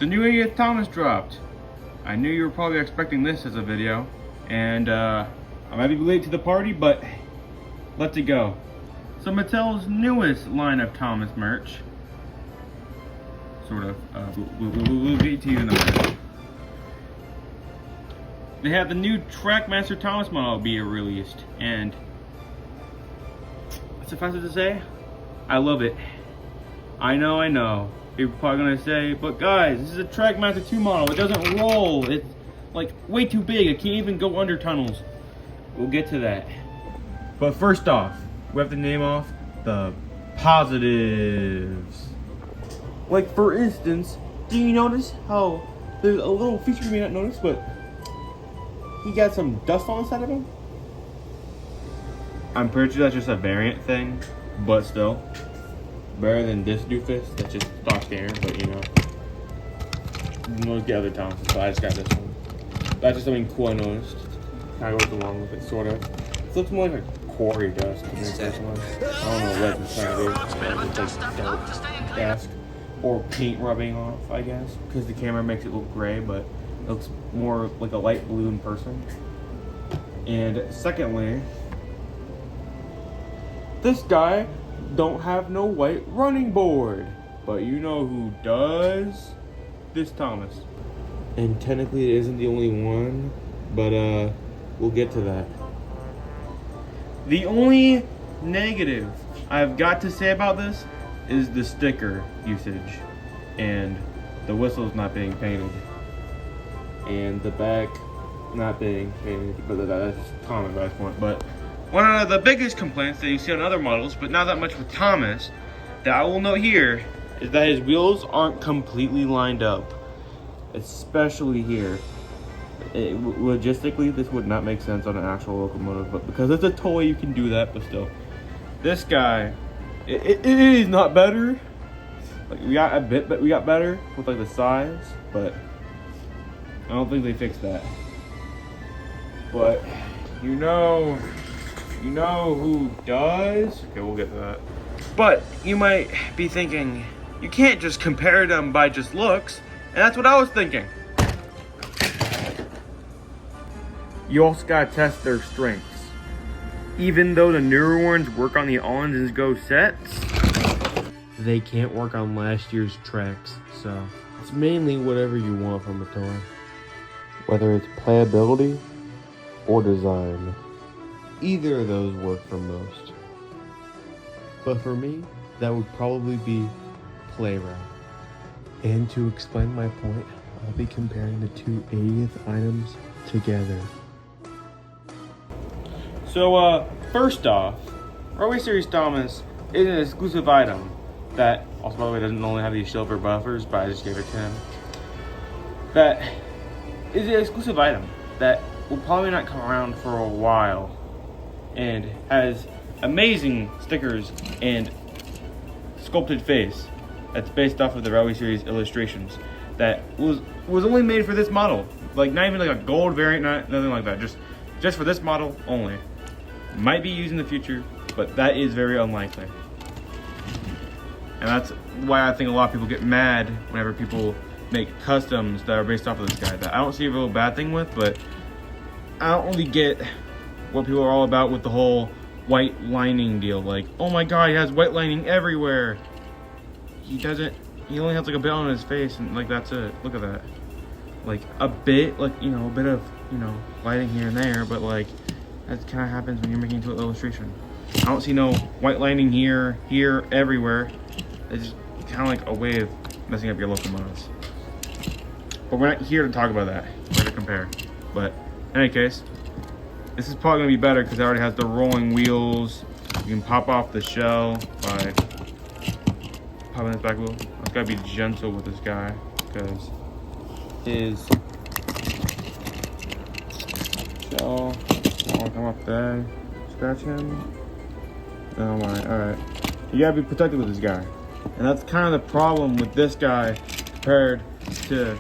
the new 80th Thomas dropped. I knew you were probably expecting this as a video, and I might be late to the party, but let's go. So Mattel's newest line of Thomas merch, sort of, we'll get to you in a minute. They have the new Trackmaster Thomas model being released, and suffice it to say, I love it. I know. You're probably gonna say, but guys, this is a Trackmaster 2 model. It doesn't roll. It's like way too big. It can't even go under tunnels. We'll get to that. But first off, we have to name off the positives. Like for instance, do you notice how there's a little feature you may not notice, but he got some dust on the side of him? I'm pretty sure that's just a variant thing, but still. Better than this doofus that's just stock standard, but you know. Notice the other Thomas, so I just got this one. That's just something cool I noticed. Kind of goes along with it, sort of. It looks more like a quarry dust to me personally. I don't know what it's trying to do. It's like dirt esque. Or paint rubbing off, I guess. Because the camera makes it look gray, but it looks more like a light blue in person. And secondly, this guy don't have no white running board, but you know who does? This Thomas. And technically it isn't the only one, but we'll get to that. The only negative I've got to say about this is the sticker usage and the whistles not being painted and the back not being painted, but that's common by this point. But one of the biggest complaints that you see on other models, but not that much with Thomas, that I will note here, is that his wheels aren't completely lined up. Especially here. Logistically, this would not make sense on an actual locomotive, but because it's a toy, you can do that, but still. This guy, it is not better. Like, we got a bit, but we got better with like the size, but I don't think they fixed that. But, you know who does? Okay, we'll get to that. But you might be thinking, you can't just compare them by just looks, and that's what I was thinking. You also gotta test their strengths. Even though the newer ones work on the all-engines go sets, they can't work on last year's tracks, so it's mainly whatever you want from a toy. Whether it's playability or design. Either of those work for most. But for me, that would probably be play route. And to explain my point, I'll be comparing the two 80th items together. So, first off, Railway Series Thomas is an exclusive item that, also by the way, doesn't only have these silver buffers, but I just gave it to him. That is an exclusive item that will probably not come around for a while, and has amazing stickers and sculpted face that's based off of the Railway Series illustrations that was only made for this model. Like, not even like a gold variant, nothing like that, just for this model only. Might be used in the future, but that is very unlikely. And that's why I think a lot of people get mad whenever people make customs that are based off of this guy, that I don't see a real bad thing with, but I don't really get what people are all about with the whole white lining deal. Like, oh my god, he has white lining everywhere. He only has like a bit on his face, and like that's it. Look at that. Like a bit, like, you know, a bit of, you know, lighting here and there, but like that kind of happens when you're making into an illustration. I don't see no white lining here, everywhere. It's just kind of like a way of messing up your locomotives. But we're not here to talk about that. We're here to compare. But in any case, this is probably going to be better because it already has the rolling wheels. You can pop off the shell by popping this back wheel. I've got to be gentle with this guy because his shell won't come off there. Scratch him. Oh my, alright. You got to be protected with this guy. And that's kind of the problem with this guy compared to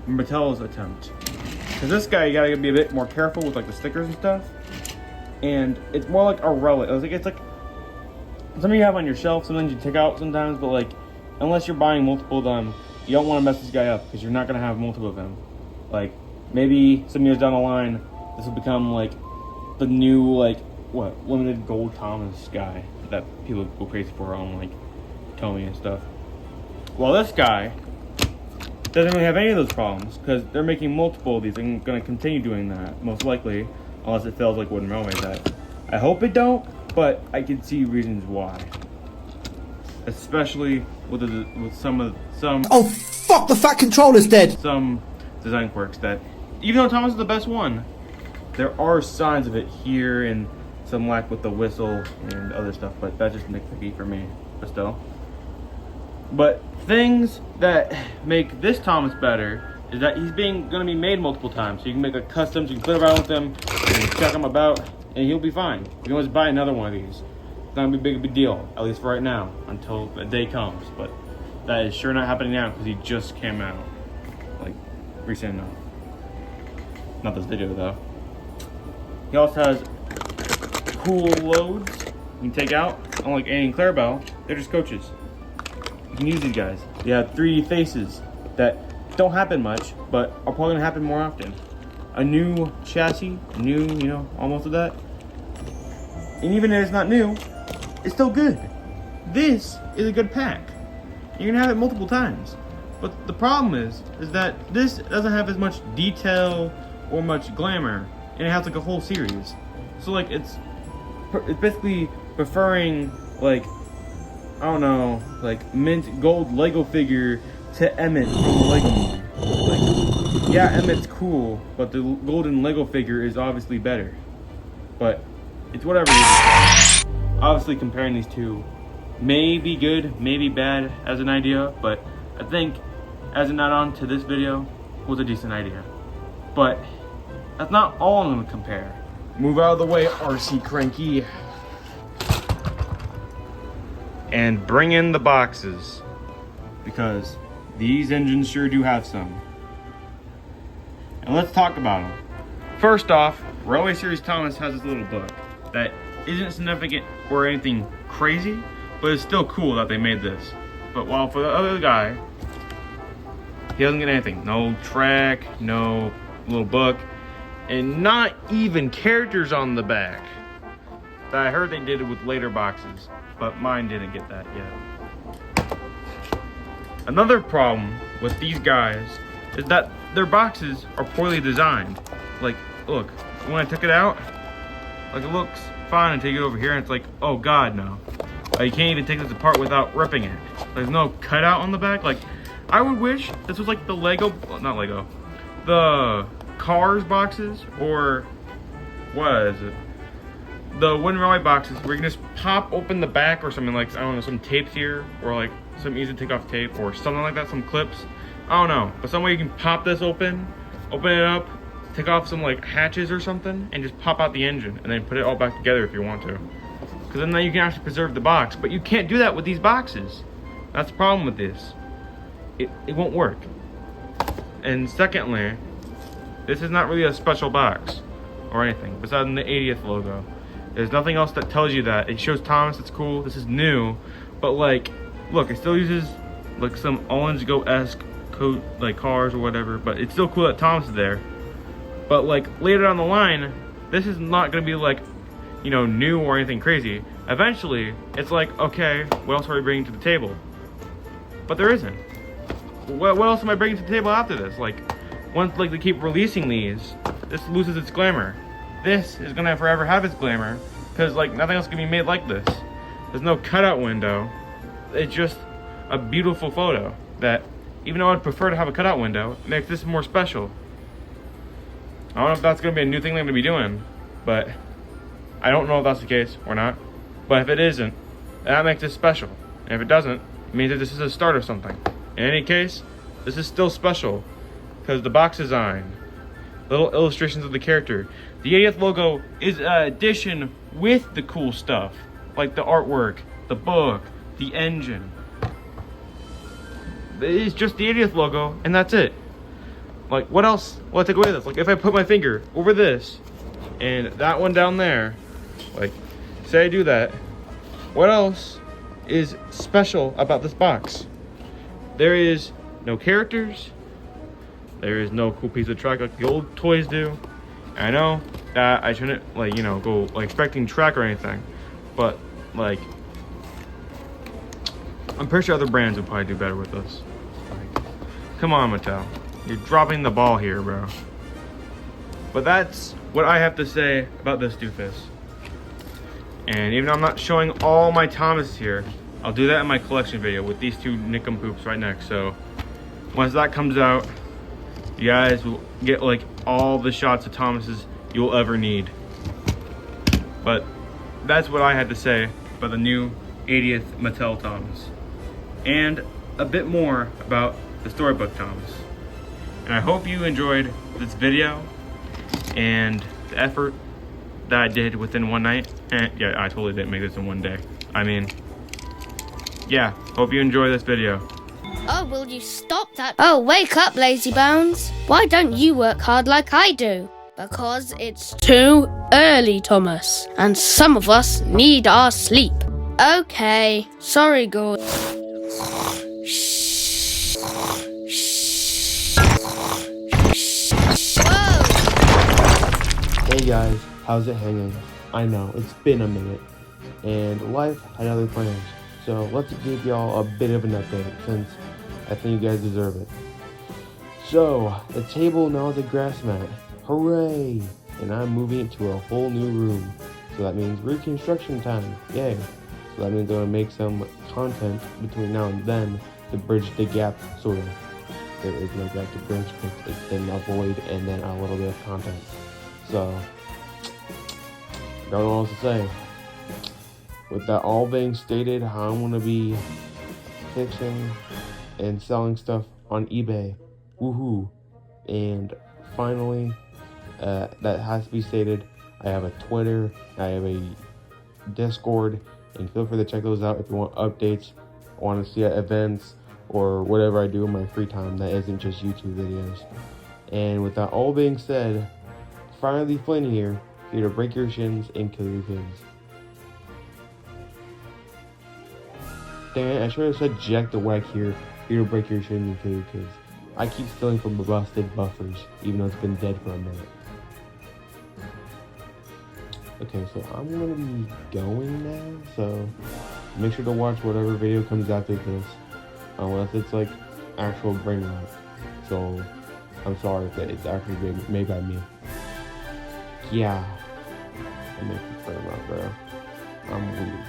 Mattel's attempt. Because this guy, you gotta be a bit more careful with like the stickers and stuff. And it's more like a relic. It's like something you have on your shelf, sometimes you take out sometimes, but like unless you're buying multiple of them, you don't want to mess this guy up because you're not going to have multiple of him. Like, maybe some years down the line, this will become like the new, like, what, limited gold Thomas guy that people go crazy for on, like, Tomy and stuff. Well, this guy doesn't really have any of those problems because they're making multiple of these and going to continue doing that, most likely, unless it fails like Wooden Railway that. I hope it don't, but I can see reasons why. Especially with some. Oh fuck! The fat controller's dead. Some design quirks that, even though Thomas is the best one, there are signs of it here and some lack with the whistle and other stuff. But that's just nitpicky for me, but still. But things that make this Thomas better is that he's gonna be made multiple times. So you can make a custom, you can play around with him, and check him about, and he'll be fine. You can always buy another one of these. It's not gonna be a big deal, at least for right now, until the day comes. But that is sure not happening now because he just came out, like, recent enough. Not this video though. He also has cool loads you can take out. Unlike Annie and Clarabelle, they're just coaches. You can use these guys. They have 3D faces that don't happen much, but are probably gonna happen more often. A new chassis, new, you know, almost of that. And even if it's not new, it's still good. This is a good pack. You can have it multiple times. But the problem is that this doesn't have as much detail or much glamour, and it has like a whole series. So like it's basically preferring, like, I don't know, like mint gold Lego figure to Emmett from the Lego movie. Like, yeah, Emmett's cool, but the golden Lego figure is obviously better. But it's whatever it is. Obviously comparing these two may be good, may be bad as an idea, but I think as an add-on to this video was a decent idea. But that's not all I'm gonna compare. Move out of the way, RC Cranky. And bring in the boxes, because these engines sure do have some. And let's talk about them. First off, Railway Series Thomas has this little book that isn't significant or anything crazy, but it's still cool that they made this. But while for the other guy, he doesn't get anything. No track, no little book, and not even characters on the back. That I heard they did it with later boxes, but mine didn't get that yet. Another problem with these guys is that their boxes are poorly designed. Like, look, when I took it out, like, it looks fine until you get over here and it's like, oh god, no. You can't even take this apart without ripping it. There's no cutout on the back. Like, I would wish this was like the not Lego, the Cars boxes, or what is it? The Wooden Railway boxes where you can just pop open the back or something, like, I don't know, some tapes here, or like some easy to take off tape or something like that, some clips. I don't know, but some way you can pop this open it up, take off some like hatches or something, and just pop out the engine and then put it all back together if you want to. Because then you can actually preserve the box, but you can't do that with these boxes. That's the problem with this. It won't work. And secondly, this is not really a special box or anything besides the 80th logo. There's nothing else that tells you that. It shows Thomas, it's cool, this is new, but like, look, it still uses like some Orange Go-esque coat, like cars or whatever, but it's still cool that Thomas is there. But like later down the line, this is not gonna be like, you know, new or anything crazy. Eventually, it's like, okay, what else are we bringing to the table? But there isn't. What else am I bringing to the table after this? Like, once like they keep releasing these, this loses its glamour. This is gonna forever have its glamour, because like nothing else can be made like this. There's no cutout window. It's just a beautiful photo that, even though I'd prefer to have a cutout window, it makes this more special. I don't know if that's gonna be a new thing they're gonna be doing, but I don't know if that's the case or not. But if it isn't, that makes it special. And if it doesn't, it means that this is a start of something. In any case, this is still special because the box design, little illustrations of the character. The 80th logo is an addition with the cool stuff, like the artwork, the book, the engine. It's just the 80th logo, and that's it. Like, what else will I take away with this? Like, if I put my finger over this and that one down there, like, say I do that, what else is special about this box? There is no characters. There is no cool piece of track like the old toys do. And I know that I shouldn't, like, you know, go like expecting track or anything, but like, I'm pretty sure other brands would probably do better with this. Like, come on, Mattel, you're dropping the ball here, bro. But that's what I have to say about this doofus. And even though I'm not showing all my Thomas here, I'll do that in my collection video with these two nincompoops right next. So once that comes out, you guys will get like all the shots of Thomases you'll ever need. But that's what I had to say about the new 80th Mattel Thomas, and a bit more about the Storybook Thomas. And I hope you enjoyed this video and the effort that I did within one night. And yeah, I totally didn't make this in one day. I mean, yeah, hope you enjoy this video. Oh, will you stop that? Oh, wake up, lazy bones. Why don't you work hard like I do? Because it's too early, Thomas. And some of us need our sleep. Okay, sorry, Gord. Whoa! Hey guys, how's it hanging? I know, it's been a minute, and life had other plans, so let's give y'all a bit of an update, since I think you guys deserve it. So, the table now is a grass mat, hooray! And I'm moving it to a whole new room, so that means reconstruction time, yay! So that means I'm gonna make some content between now and then to bridge the gap, sort of. There is no gap to bridge, but it's been a void and then a little bit of content. So, don't know what else to say. With that all being stated, how I'm gonna be fixing and selling stuff on eBay. Woohoo! And finally, that has to be stated, I have a Twitter, I have a Discord, and feel free to check those out if you want updates, want to see events, or whatever I do in my free time that isn't just YouTube videos. And with that all being said, finally Flynn here to break your shins and kill your kids. Dang it, I should have said Jack the Whack here to break your shins and kill your kids. I keep stealing from busted buffers, even though it's been dead for a minute. Okay, so I'm gonna be going now, so make sure to watch whatever video comes after this, unless it's like actual brain rot. So I'm sorry if it's actually made by me. Yeah, I'm making brain rot, bro. I'm weird.